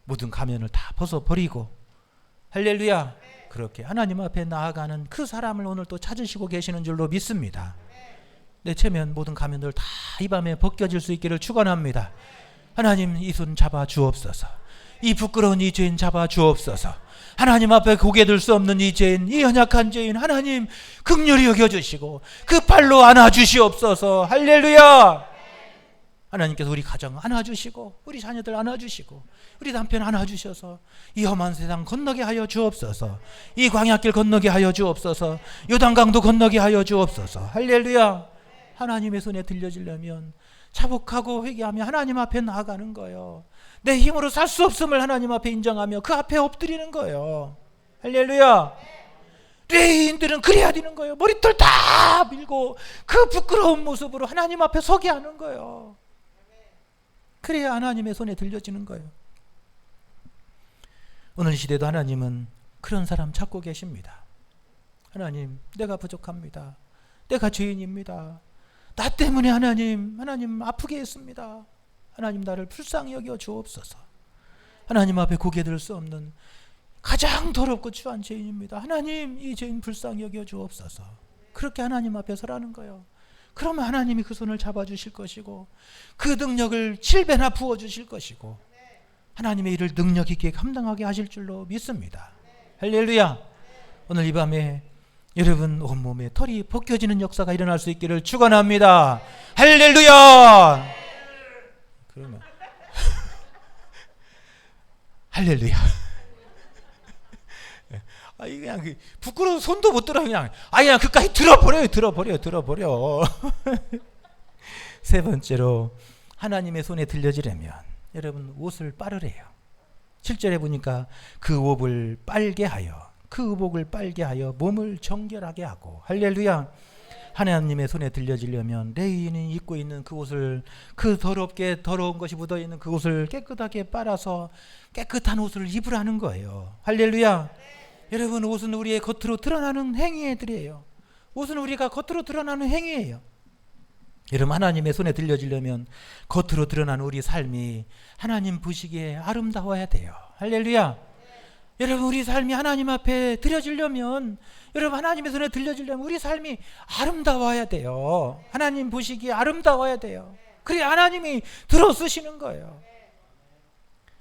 모든 가면을 다 벗어버리고 할렐루야, 그렇게 하나님 앞에 나아가는 그 사람을 오늘 또 찾으시고 계시는 줄로 믿습니다. 내 체면 모든 가면들 다 이 밤에 벗겨질 수 있기를 축원합니다. 하나님, 이 손 잡아 주옵소서. 이 부끄러운 이 죄인 잡아 주옵소서. 하나님 앞에 고개 들 수 없는 이 죄인, 이 연약한 죄인 하나님 긍휼히 여겨주시고 그 팔로 안아주시옵소서. 할렐루야. 하나님께서 우리 가정 안아주시고 우리 자녀들 안아주시고 우리 남편 안아주셔서 이 험한 세상 건너게 하여 주옵소서. 이 광야길 건너게 하여 주옵소서. 요단강도 건너게 하여 주옵소서. 할렐루야. 하나님의 손에 들려지려면 차복하고 회개하며 하나님 앞에 나아가는 거예요. 내 힘으로 살 수 없음을 하나님 앞에 인정하며 그 앞에 엎드리는 거예요. 할렐루야. 레위인들은 그래야 되는 거예요. 머리털 다 밀고 그 부끄러운 모습으로 하나님 앞에 서게 하는 거예요. 그래야 하나님의 손에 들려지는 거예요. 오늘 시대도 하나님은 그런 사람 찾고 계십니다. 하나님, 내가 부족합니다. 내가 죄인입니다. 나 때문에 하나님 아프게 했습니다. 하나님, 나를 불쌍히 여겨 주옵소서. 하나님 앞에 고개 들 수 없는 가장 더럽고 추한 죄인입니다. 하나님, 이 죄인 불쌍히 여겨 주옵소서. 그렇게 하나님 앞에 서라는 거예요. 그러면 하나님이 그 손을 잡아주실 것이고 그 능력을 7배나 부어주실 것이고 하나님의 일을 능력 있게 감당하게 하실 줄로 믿습니다. 할렐루야. 오늘 이 밤에 여러분 온몸에 털이 벗겨지는 역사가 일어날 수 있기를 축원합니다. 할렐루야. 그러면 할렐루야. 그냥 부끄러워 손도 못 들어 그냥 그까지 들어버려. 세 번째로 하나님의 손에 들려지려면 여러분 옷을 빨으래요. 7절에 보니까 그 옷을 빨게 하여 그 의복을 빨게 하여 몸을 정결하게 하고 할렐루야. 하나님의 손에 들려지려면 레위인이 입고 있는 그 옷을 그 더러운 것이 묻어있는 그 옷을 깨끗하게 빨아서 깨끗한 옷을 입으라는 거예요. 할렐루야. 여러분, 옷은 우리의 겉으로 드러나는 행위들이에요. 옷은 우리가 겉으로 드러나는 행위예요. 여러분, 하나님의 손에 들려지려면 겉으로 드러나는 우리 삶이 하나님 보시기에 아름다워야 돼요. 할렐루야. 여러분, 우리 삶이 하나님 앞에 드려지려면 여러분 하나님의 손에 들려지려면 우리 삶이 아름다워야 돼요. 하나님 보시기에 아름다워야 돼요. 그래 하나님이 들어 쓰시는 거예요.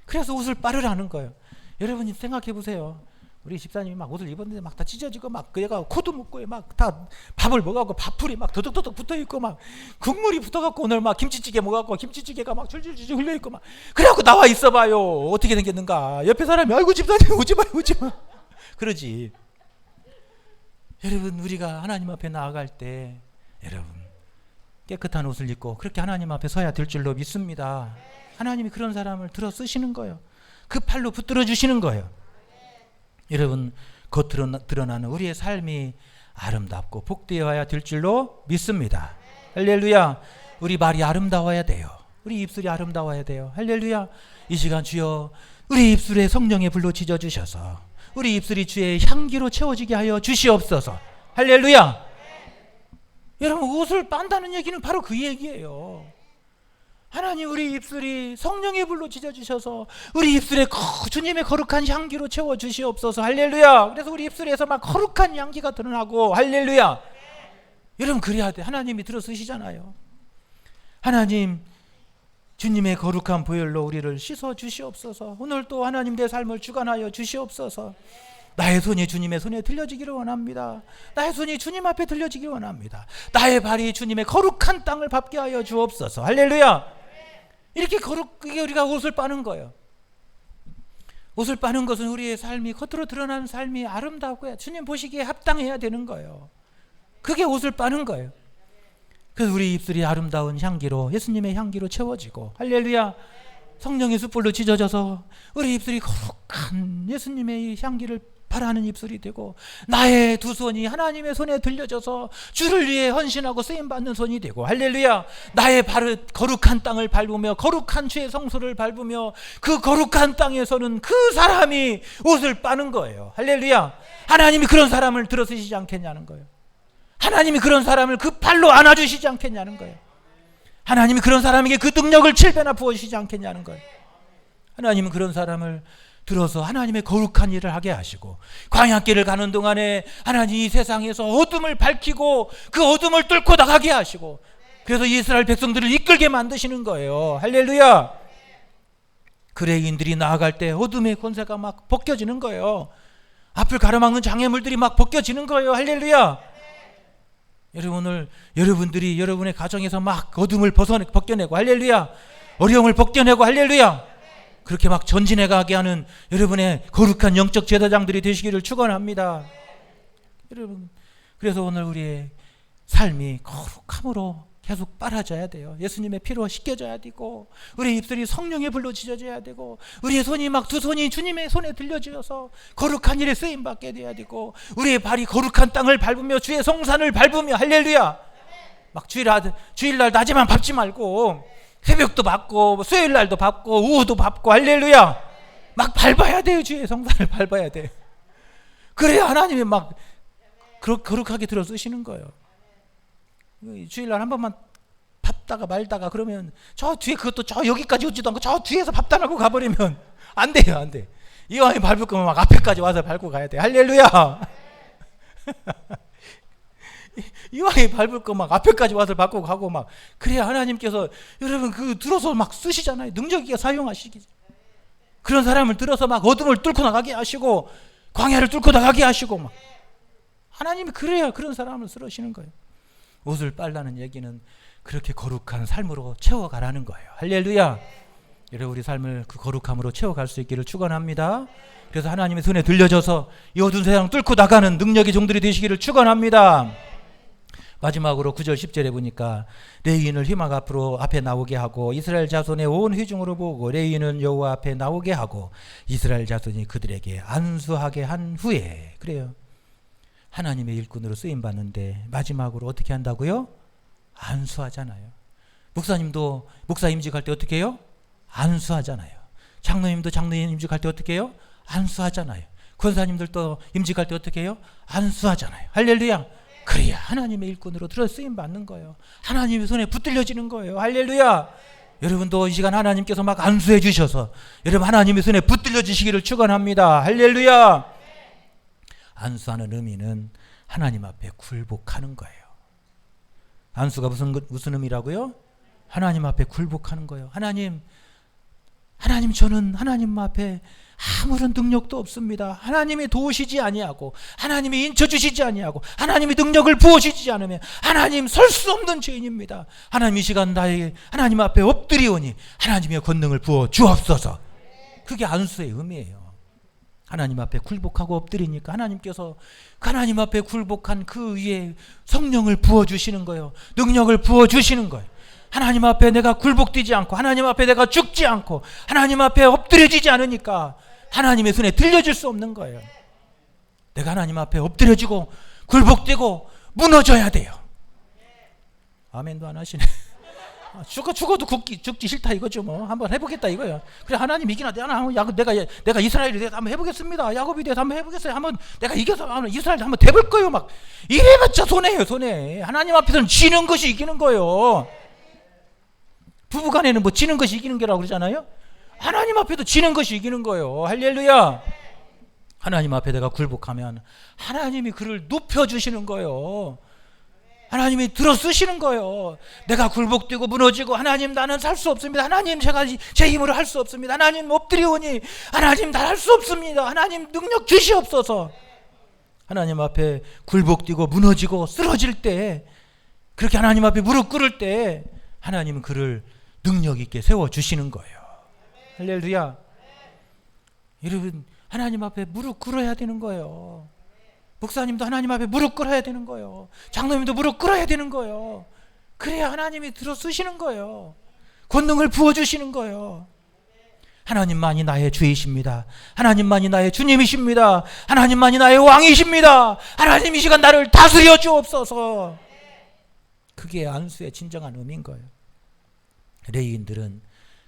그래서 옷을 빨으라는 거예요. 여러분이 생각해 보세요. 우리 집사님이 막 옷을 입었는데 막 다 찢어지고 막 그애가 코도 묶고 막 다 밥을 먹어갖고 밥풀이 막 더덕더덕 붙어있고 막 국물이 붙어갖고 오늘 막 김치찌개 먹어갖고 김치찌개가 막 줄줄줄 흘려있고 막 그래갖고 나와 있어봐요. 어떻게 생겼는가. 옆에 사람이 아이고 집사님 오지마 그러지. 여러분, 우리가 하나님 앞에 나아갈 때 여러분 깨끗한 옷을 입고 그렇게 하나님 앞에 서야 될 줄로 믿습니다. 하나님이 그런 사람을 들어 쓰시는 거예요. 그 팔로 붙들어 주시는 거예요. 여러분, 겉으로 드러나는 우리의 삶이 아름답고 복되어야 될 줄로 믿습니다. 할렐루야. 우리 말이 아름다워야 돼요. 우리 입술이 아름다워야 돼요. 할렐루야. 이 시간 주여 우리 입술에 성령의 불로 지져주셔서 우리 입술이 주의 향기로 채워지게 하여 주시옵소서. 할렐루야. 여러분, 옷을 빤다는 얘기는 바로 그 얘기예요. 하나님 우리 입술이 성령의 불로 찢어주셔서 우리 입술에 주님의 거룩한 향기로 채워주시옵소서. 할렐루야. 그래서 우리 입술에서 막 거룩한 향기가 드러나고, 할렐루야. 여러분 그래야 돼. 하나님이 들어서시잖아요. 하나님 주님의 거룩한 보혈로 우리를 씻어 주시옵소서. 오늘 또 하나님 내 삶을 주관하여 주시옵소서. 나의 손이 주님의 손에 들려지기를 원합니다. 나의 손이 주님 앞에 들려지기를 원합니다. 나의 발이 주님의 거룩한 땅을 밟게 하여 주옵소서. 할렐루야. 이렇게 거룩하게 우리가 옷을 빠는 거예요. 옷을 빠는 것은 우리의 삶이 겉으로 드러나는 삶이 아름다우고 주님 보시기에 합당해야 되는 거예요. 그게 옷을 빠는 거예요. 그래서 우리 입술이 아름다운 향기로, 예수님의 향기로 채워지고, 할렐루야. 성령의 숯불로 찢어져서 우리 입술이 거룩한 예수님의 향기를 바라는 입술이 되고, 나의 두 손이 하나님의 손에 들려져서 주를 위해 헌신하고 쓰임받는 손이 되고, 할렐루야. 나의 발을 거룩한 땅을 밟으며 거룩한 주의 성소를 밟으며 그 거룩한 땅에서는 그 사람이 옷을 빠는 거예요. 할렐루야. 하나님이 그런 사람을 들어서시지 않겠냐는 거예요. 하나님이 그런 사람을 그 발로 안아주시지 않겠냐는 거예요. 하나님이 그런 사람에게 그 능력을 7배나 부어주시지 않겠냐는 거예요. 하나님은 그런 사람을 들어서 하나님의 거룩한 일을 하게 하시고, 광야길을 가는 동안에 하나님 이 세상에서 어둠을 밝히고 그 어둠을 뚫고 나가게 하시고, 그래서 이스라엘 백성들을 이끌게 만드시는 거예요. 할렐루야. 그레인들이 나아갈 때 어둠의 권세가 막 벗겨지는 거예요. 앞을 가로막는 장애물들이 막 벗겨지는 거예요. 할렐루야. 여러분 오늘 여러분들이 여러분의 가정에서 막 어둠을 벗겨내고, 할렐루야. 어려움을 벗겨내고, 할렐루야. 그렇게 막 전진해 가게 하는 여러분의 거룩한 영적 제사장들이 되시기를 축원합니다. 여러분 그래서 오늘 우리의 삶이 거룩함으로 계속 빨아져야 돼요. 예수님의 피로 씻겨져야 되고, 우리 입술이 성령의 불로 찢어져야 되고, 우리의 손이 막 두 손이 주님의 손에 들려주어서 거룩한 일에 쓰임받게 돼야 되고, 우리의 발이 거룩한 땅을 밟으며 주의 성산을 밟으며, 할렐루야. 막 주일날 낮에만 밟지 말고 새벽도 밟고 수요일날도 밟고 오후도 밟고, 할렐루야. 막 밟아야 돼요. 주의 성산을 밟아야 돼요. 그래야 하나님이 막 거룩하게 들어쓰시는 거예요. 주일날 한 번만 밟다가 말다가 그러면 저 뒤에, 그것도 저 여기까지 오지도 않고 저 뒤에서 밟다 말고 가버리면 안 돼요. 안 돼. 이왕에 밟을 거면 막 앞에까지 와서 밟고 가야 돼. 할렐루야. 이왕에 밟을 거 막 앞에까지 와서 밟고 가고, 막 그래야 하나님께서 여러분 그 들어서 막 쓰시잖아요. 능력 있게 사용하시기. 그런 사람을 들어서 막 어둠을 뚫고 나가게 하시고 광야를 뚫고 나가게 하시고, 막 하나님이 그래야 그런 사람을 쓰시는 거예요. 옷을 빨라는 얘기는 그렇게 거룩한 삶으로 채워가라는 거예요. 할렐루야. 여러분 우리 삶을 그 거룩함으로 채워갈 수 있기를 축원합니다. 그래서 하나님의 손에 들려져서 이 어두운 세상 뚫고 나가는 능력의 종들이 되시기를 축원합니다. 마지막으로 9절 10절에 보니까 레위인을 희막 앞으로 앞에 나오게 하고 이스라엘 자손의 온 회중으로 보고 레위인은 여호와 앞에 나오게 하고 이스라엘 자손이 그들에게 안수하게 한 후에, 그래요. 하나님의 일꾼으로 쓰임 받는데 마지막으로 어떻게 한다고요? 안수하잖아요. 목사님도 목사 임직할 때 어떻게 해요? 안수하잖아요. 장로님도 장로님 임직할 때 어떻게 해요? 안수하잖아요. 권사님들도 임직할 때 어떻게 해요? 안수하잖아요. 할렐루야. 그래야 하나님의 일꾼으로 들어 쓰임 받는 거예요. 하나님의 손에 붙들려지는 거예요. 할렐루야. 여러분도 이 시간 하나님께서 막 안수해 주셔서 여러분 하나님의 손에 붙들려 주시기를 축원합니다. 할렐루야. 안수하는 의미는 하나님 앞에 굴복하는 거예요. 안수가 무슨 의미라고요? 하나님 앞에 굴복하는 거예요. 하나님 저는 하나님 앞에 아무런 능력도 없습니다. 하나님이 도우시지 아니하고 하나님이 인쳐주시지 아니하고 하나님이 능력을 부어주시지 않으면 하나님 설 수 없는 죄인입니다. 하나님 이 시간 나에게 하나님 앞에 엎드리오니 하나님의 권능을 부어 주옵소서. 그게 안수의 의미예요. 하나님 앞에 굴복하고 엎드리니까 하나님께서 하나님 앞에 굴복한 그 위에 성령을 부어주시는 거예요. 능력을 부어주시는 거예요. 하나님 앞에 내가 굴복되지 않고 하나님 앞에 내가 죽지 않고 하나님 앞에 엎드려지지 않으니까 하나님의 손에 들려질 수 없는 거예요. 내가 하나님 앞에 엎드려지고 굴복되고 무너져야 돼요. 아멘도 안 하시네. 죽어도 죽기 싫다 이거죠. 뭐 한번 해보겠다 이거예요. 그래 하나님 이기나 내가 이스라엘에 대해서 한번 해보겠습니다. 야곱에 대해서 한번 해보겠어요. 한번 내가 이겨서 이스라엘 한번 대볼 거예요. 막 이래봤자 손해예요. 손해. 하나님 앞에서는 지는 것이 이기는 거예요. 부부간에는 뭐 지는 것이 이기는 게라고 그러잖아요. 하나님 앞에도 지는 것이 이기는 거예요. 할렐루야. 하나님 앞에 내가 굴복하면 하나님이 그를 높여주시는 거예요. 하나님이 들어쓰시는 거예요. 내가 굴복되고 무너지고 하나님 나는 살 수 없습니다. 하나님 제가 제 힘으로 할 수 없습니다. 하나님 엎드리오니 하나님 나 할 수 없습니다. 하나님 능력 주시옵소서. 하나님 앞에 굴복되고 무너지고 쓰러질 때, 그렇게 하나님 앞에 무릎 꿇을 때 하나님은 그를 능력 있게 세워주시는 거예요. 할렐루야. 여러분 하나님 앞에 무릎 꿇어야 되는 거예요. 목사님도 하나님 앞에 무릎 꿇어야 되는 거예요. 장로님도 무릎 꿇어야 되는 거예요. 그래야 하나님이 들어쓰시는 거예요. 권능을 부어주시는 거예요. 하나님만이 나의 주이십니다. 하나님만이 나의 주님이십니다. 하나님만이 나의 왕이십니다. 하나님 이 시간 나를 다스려 주옵소서. 그게 안수의 진정한 의미인 거예요. 레위인들은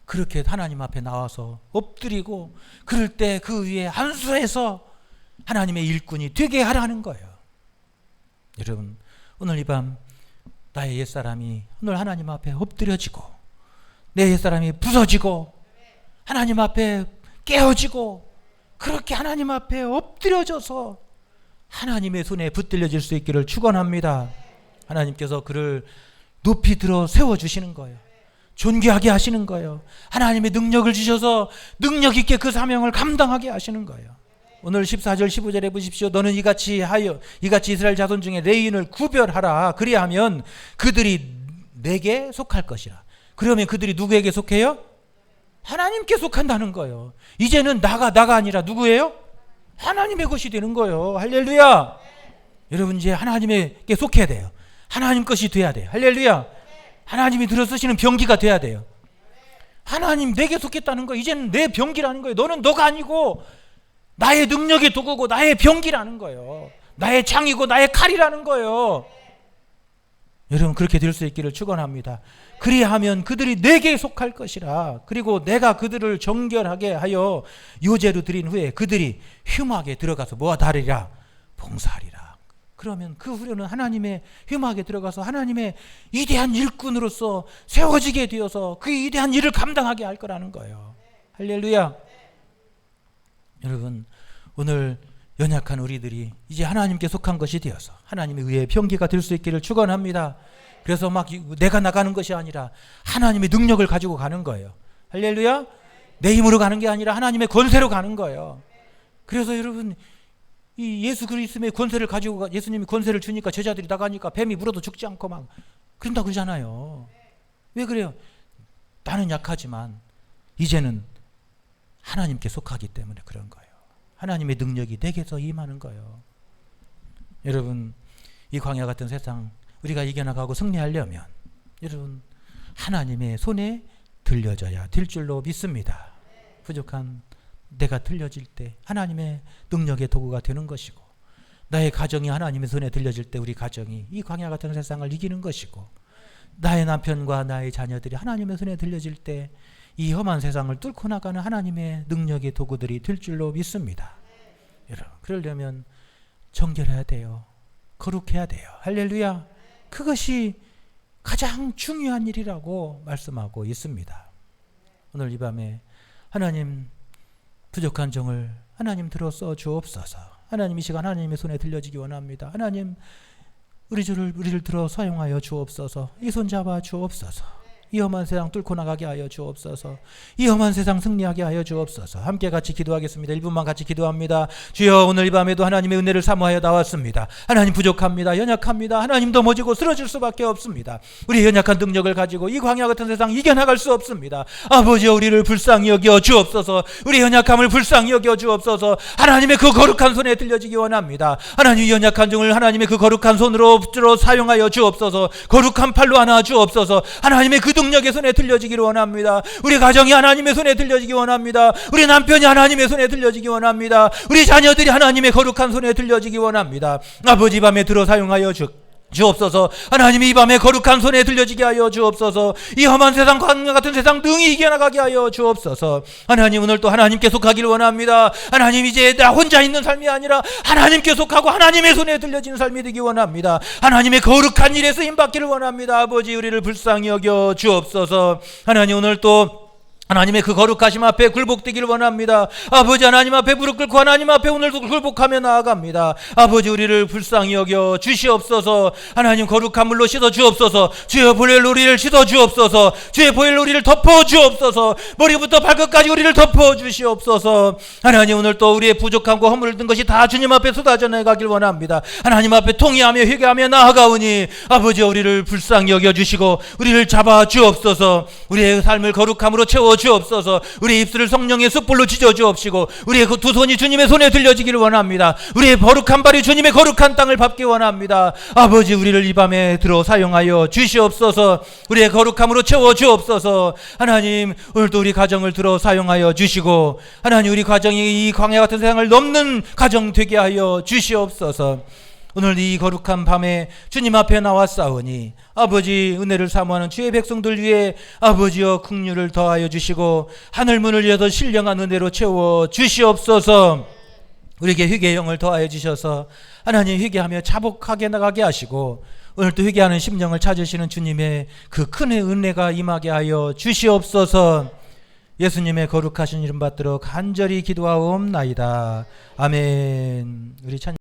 그렇게 하나님 앞에 나와서 엎드리고 그럴 때 그 위에 안수해서 하나님의 일꾼이 되게 하라는 거예요. 여러분 오늘 이 밤 나의 옛사람이 오늘 하나님 앞에 엎드려지고 내 옛사람이 부서지고 하나님 앞에 깨어지고 그렇게 하나님 앞에 엎드려져서 하나님의 손에 붙들려질 수 있기를 축원합니다. 하나님께서 그를 높이 들어 세워주시는 거예요. 존귀하게 하시는 거예요. 하나님의 능력을 주셔서 능력 있게 그 사명을 감당하게 하시는 거예요. 오늘 14절 15절에 보십시오. 너는 이같이 이스라엘 자손 중에 레위인을 구별하라. 그리하면 그들이 내게 속할 것이라. 그러면 그들이 누구에게 속해요? 하나님께 속한다는 거예요. 이제는 나가 아니라 누구예요? 하나님의 것이 되는 거예요. 할렐루야. 여러분 이제 하나님에게 속해야 돼요. 하나님 것이 돼야 돼요. 할렐루야. 하나님이 들어쓰시는 병기가 돼야 돼요. 하나님 내게 속했다는 거, 이제는 내 병기라는 거예요. 너는 너가 아니고 나의 능력의 도구고 나의 병기라는 거예요. 나의 창이고 나의 칼이라는 거예요. 여러분 그렇게 될 수 있기를 축원합니다. 그리하면 그들이 내게 속할 것이라. 그리고 내가 그들을 정결하게 하여 요제로 드린 후에 그들이 흉하게 들어가서 뭐하리라? 봉사하리라. 그러면 그 후로는 하나님의 흉하게 들어가서 하나님의 위대한 일꾼으로서 세워지게 되어서 그 위대한 일을 감당하게 할 거라는 거예요. 할렐루야. 여러분 오늘 연약한 우리들이 이제 하나님께 속한 것이 되어서 하나님의 의의 병기가 될 수 있기를 축원합니다. 그래서 막 내가 나가는 것이 아니라 하나님의 능력을 가지고 가는 거예요. 할렐루야. 내 힘으로 가는 게 아니라 하나님의 권세로 가는 거예요. 그래서 여러분 이 예수 그리스도의 권세를 가지고 예수님이 권세를 주니까 제자들이 나가니까 뱀이 물어도 죽지 않고 막 그런다 그러잖아요. 왜 그래요? 나는 약하지만 이제는 하나님께 속하기 때문에 그런 거예요. 하나님의 능력이 내게서 임하는 거예요. 여러분 이 광야 같은 세상 우리가 이겨나가고 승리하려면 여러분 하나님의 손에 들려져야 될 줄로 믿습니다. 부족한 내가 들려질 때 하나님의 능력의 도구가 되는 것이고 나의 가정이 하나님의 손에 들려질 때 우리 가정이 이 광야 같은 세상을 이기는 것이고 나의 남편과 나의 자녀들이 하나님의 손에 들려질 때 이 험한 세상을 뚫고 나가는 하나님의 능력의 도구들이 될 줄로 믿습니다. 여러분 그러려면 정결해야 돼요. 거룩해야 돼요. 할렐루야. 그것이 가장 중요한 일이라고 말씀하고 있습니다. 오늘 이 밤에 하나님 부족한 종을 하나님 들어 써 주옵소서. 하나님 이 시간 하나님의 손에 들려지기 원합니다. 하나님 우리를 들어 사용하여 주옵소서. 이 손 잡아 주옵소서. 이 험한 세상 뚫고 나가게 하여 주옵소서. 이 험한 세상 승리하게 하여 주옵소서. 함께 같이 기도하겠습니다. 1분만 같이 기도합니다. 주여 오늘 이 밤에도 하나님의 은혜를 사모하여 나왔습니다. 하나님 부족합니다. 연약합니다. 하나님 넘어지고 쓰러질 수밖에 없습니다. 우리의 연약한 능력을 가지고 이 광야 같은 세상 이겨나갈 수 없습니다. 아버지여 우리를 불쌍히 여겨 주옵소서. 우리의 연약함을 불쌍히 여겨 주옵소서. 하나님의 그 거룩한 손에 들려지기 원합니다. 하나님 연약한 종을 하나님의 그 거룩한 손으로 사용하여 주옵소서. 거룩한 팔로 안아 주옵소서. 하나님의 그 능력의 손에 들려지기를 원합니다. 우리 가정이 하나님의 손에 들려지기 원합니다. 우리 남편이 하나님의 손에 들려지기 원합니다. 우리 자녀들이 하나님의 거룩한 손에 들려지기 원합니다. 아버지 밤에 들어 사용하여 주옵소서. 하나님, 이 밤에 거룩한 손에 들려지게 하여 주옵소서. 이 험한 세상, 광야 같은 세상 능히 이겨나가게 하여 주옵소서. 하나님, 오늘 또 하나님께 속하기를 원합니다. 하나님, 이제 나 혼자 있는 삶이 아니라 하나님께 속하고 하나님의 손에 들려지는 삶이 되기 원합니다. 하나님의 거룩한 일에 쓰임받기를 원합니다. 아버지, 우리를 불쌍히 여겨 주옵소서. 하나님, 오늘 또 하나님의 그 거룩하심 앞에 굴복되기를 원합니다. 아버지, 하나님 앞에 무릎 꿇고 하나님 앞에 오늘도 굴복하며 나아갑니다. 아버지, 우리를 불쌍히 여겨 주시옵소서. 하나님, 거룩한 물로 씻어 주옵소서. 주의 보혈로 우리를 씻어 주옵소서. 주의 보혈로 우리를 덮어 주옵소서. 머리부터 발끝까지 우리를 덮어 주시옵소서. 하나님, 오늘 또 우리의 부족함과 허물을 든 것이 다 주님 앞에 쏟아져 내가길 원합니다. 하나님 앞에 통회하며 회개하며 나아가오니 아버지, 우리를 불쌍히 여겨 주시고 우리를 잡아 주옵소서. 우리의 삶을 거룩함으로 채워 주옵소서. 우리의 입술을 성령의 숯불로 지져 주옵시고 우리의 그 두 손이 주님의 손에 들려지기를 원합니다. 우리의 거룩한 발이 주님의 거룩한 땅을 밟기 원합니다. 아버지, 우리를 이 밤에 들어 사용하여 주시옵소서. 우리의 거룩함으로 채워 주옵소서. 하나님, 오늘도 우리 가정을 들어 사용하여 주시고 하나님, 우리 가정이 이 광야 같은 세상을 넘는 가정 되게 하여 주시옵소서. 오늘 이 거룩한 밤에 주님 앞에 나왔사오니 아버지, 은혜를 사모하는 주의 백성들 위해 아버지여 긍휼을 더하여 주시고 하늘 문을 열어서 신령한 은혜로 채워 주시옵소서. 우리에게 회개의 영을 더하여 주셔서 하나님, 회개하며 자복하게 나가게 하시고 오늘 또 회개하는 심령을 찾으시는 주님의 그 큰 은혜가 임하게 하여 주시옵소서. 예수님의 거룩하신 이름 받들어 간절히 기도하옵나이다. 아멘. 우리 찬